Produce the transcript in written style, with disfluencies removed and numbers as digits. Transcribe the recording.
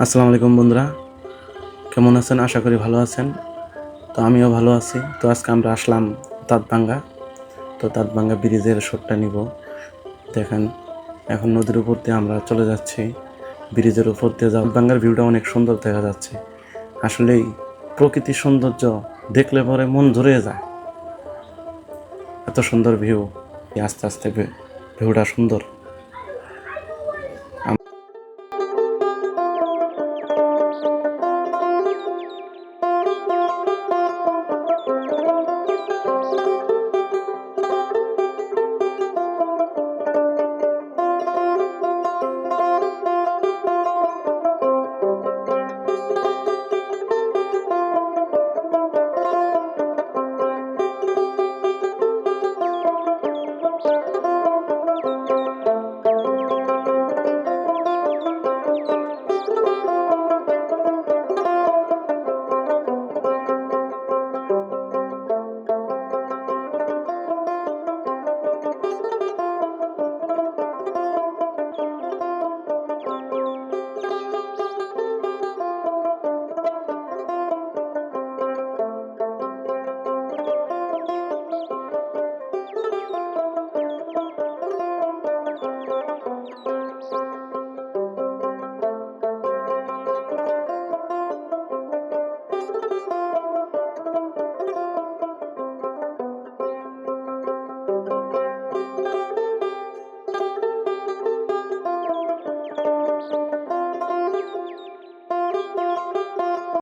আসসালামু আলাইকুম বন্ধুরা, কেমন আছেন? আশা করি ভালো আছেন। তো আমিও ভালো আছি। তো আজকে আমরা আসলাম দাঁতভাঙ্গা। তো দাঁতভাঙ্গা ব্রিজের শটটা নিব। দেখেন, এখন নদীর উপর দিয়ে আমরা চলে যাচ্ছি। ব্রিজের উপর দিয়ে দাঁতভাঙ্গার ভিউটা অনেক সুন্দর দেখা যাচ্ছে। আসলেই প্রকৃতির সৌন্দর্য দেখলে পরে মন ধরে যায়। এত সুন্দর ভিউ, আস্তে আস্তে ভিউটা সুন্দর।